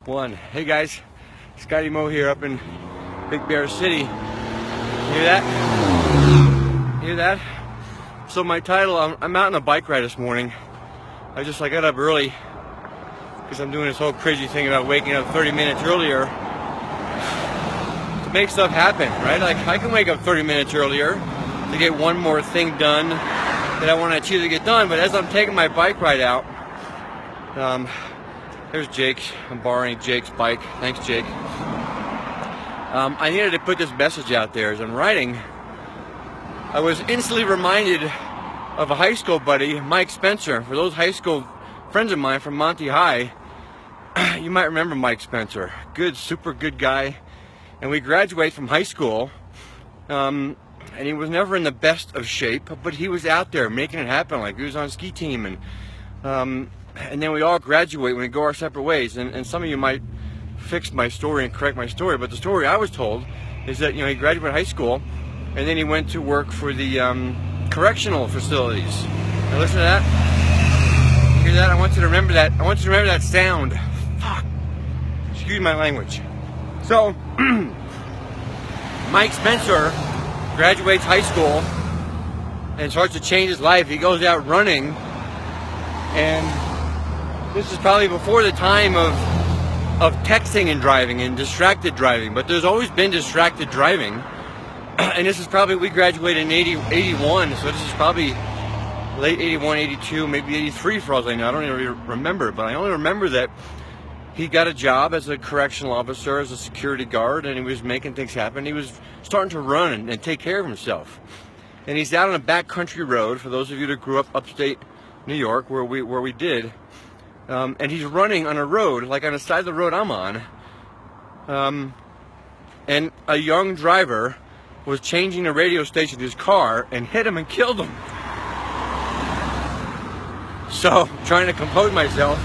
One. Hey guys, Scotty Mo here up in Big Bear City. Hear that? Hear that? So my title, I'm out on a bike ride this morning. I got up early because I'm doing this whole crazy thing about waking up 30 minutes earlier to make stuff happen, right? Like I can wake up 30 minutes earlier to get one more thing done that I want to achieve to get done. But as I'm taking my bike ride out, there's Jake. I'm borrowing Jake's bike. Thanks, Jake. I needed to put this message out there. As I'm riding, I was instantly reminded of a high school buddy, Mike Spencer. For those high school friends of mine from Monty High, you might remember Mike Spencer. Good, super good guy. And we graduated from high school, and he was never in the best of shape, but he was out there making it happen. Like he was on a ski team, and then we all graduate when we go our separate ways. And some of you might fix my story and correct my story, but the story I was told is that, he graduated high school and then he went to work for the correctional facilities. Now listen to that. Hear that? I want you to remember that. I want you to remember that sound. Fuck. Excuse my language. So, Mike Spencer graduates high school and starts to change his life. He goes out running, and this is probably before the time of texting and driving and distracted driving, but there's always been distracted driving. And this is probably, we graduated in 81, so this is probably late 81, 82, maybe 83 for all I know. I don't even remember, but I only remember that he got a job as a correctional officer, as a security guard, and he was making things happen. He was starting to run and take care of himself. And he's out on a backcountry road, for those of you that grew up upstate New York, where we did. And he's running on a road, like on the side of the road I'm on. And a young driver was changing the radio station in his car and hit him and killed him. So, trying to compose myself.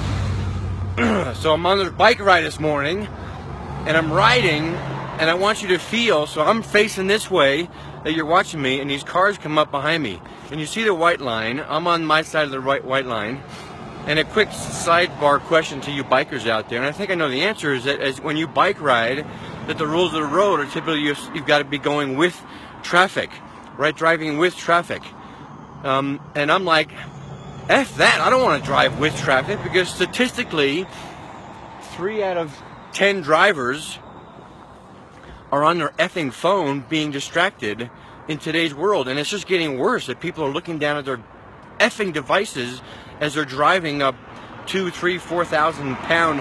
So I'm on the bike ride this morning, and I'm riding, and I want you to feel, so I'm facing this way that you're watching me, and these cars come up behind me. And you see the white line. I'm on my side of the white line. And a quick sidebar question to you bikers out there, and I think I know the answer, is that when you bike ride, that the rules of the road are typically you've got to be going with traffic, right? Driving with traffic. And I'm like, F that, I don't want to drive with traffic, because statistically, 3 out of 10 drivers are on their effing phone being distracted in today's world. And it's just getting worse, that people are looking down at their effing devices as they're driving up 2,000, 3,000, 4,000 pound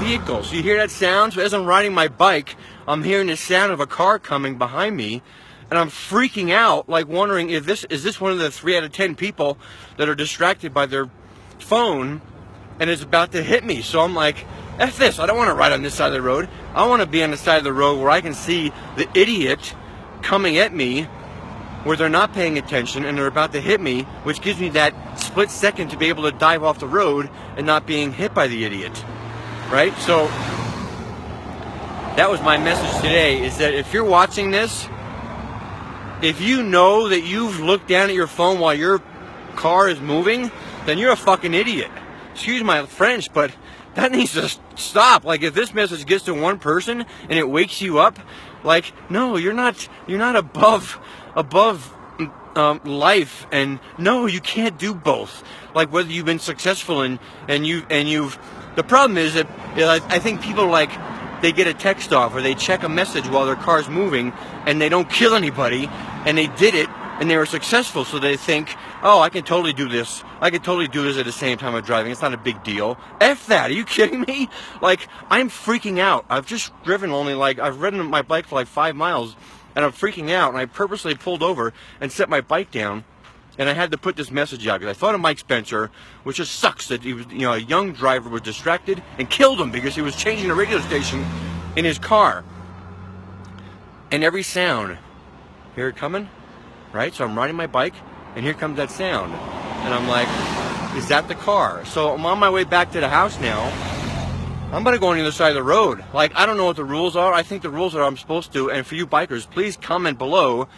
vehicles. You hear that sound? So as I'm riding my bike, I'm hearing the sound of a car coming behind me, and I'm freaking out, like wondering if is this one of the 3 out of 10 people that are distracted by their phone and is about to hit me. So I'm like, F this, I don't want to ride on this side of the road. I want to be on the side of the road where I can see the idiot coming at me, where they're not paying attention and they're about to hit me, which gives me that split second to be able to dive off the road and not being hit by the idiot, right? So that was my message today, is that if you're watching this, if you know that you've looked down at your phone while your car is moving, then you're a fucking idiot. Excuse my French, but that needs to stop. Like, if this message gets to one person and it wakes you up, like, no, you're not above life, and no, you can't do both. Like, whether you've been successful and you've the problem is that I think people, like, they get a text off or they check a message while their car's moving and they don't kill anybody, and they did it and they were successful, so they think, oh, I can totally do this. I can totally do this at the same time I'm driving. It's not a big deal. F that. Are you kidding me? Like, I'm freaking out. I've just driven I've ridden my bike for like 5 miles, and I'm freaking out, and I purposely pulled over and set my bike down, and I had to put this message out because I thought of Mike Spencer, which just sucks that he was, a young driver was distracted and killed him because he was changing the radio station in his car. And every sound, hear it coming, right? So I'm riding my bike, and here comes that sound, and I'm like, is that the car? So I'm on my way back to the house now. I'm going to go on the other side of the road. Like, I don't know what the rules are. I think the rules are I'm supposed to. And for you bikers, please comment below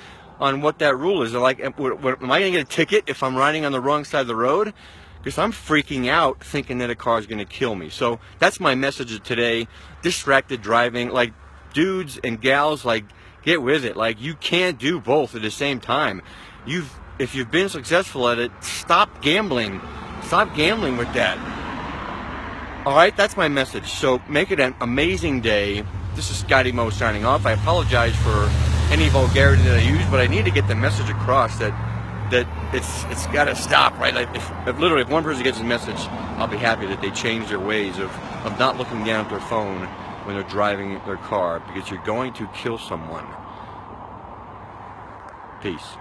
on what that rule is. Like, am I going to get a ticket if I'm riding on the wrong side of the road? because I'm freaking out thinking that a car is going to kill me. So that's my message of today. Distracted driving. Like, dudes and gals, like, get with it. Like, you can't do both at the same time. If you've been successful at it, stop gambling. Stop gambling with that. All right, that's my message. So make it an amazing day. This is Scotty Mo signing off. I apologize for any vulgarity that I use, but I need to get the message across that it's got to stop, right? Like if one person gets a message, I'll be happy that they change their ways of not looking down at their phone when they're driving their car, because you're going to kill someone. Peace.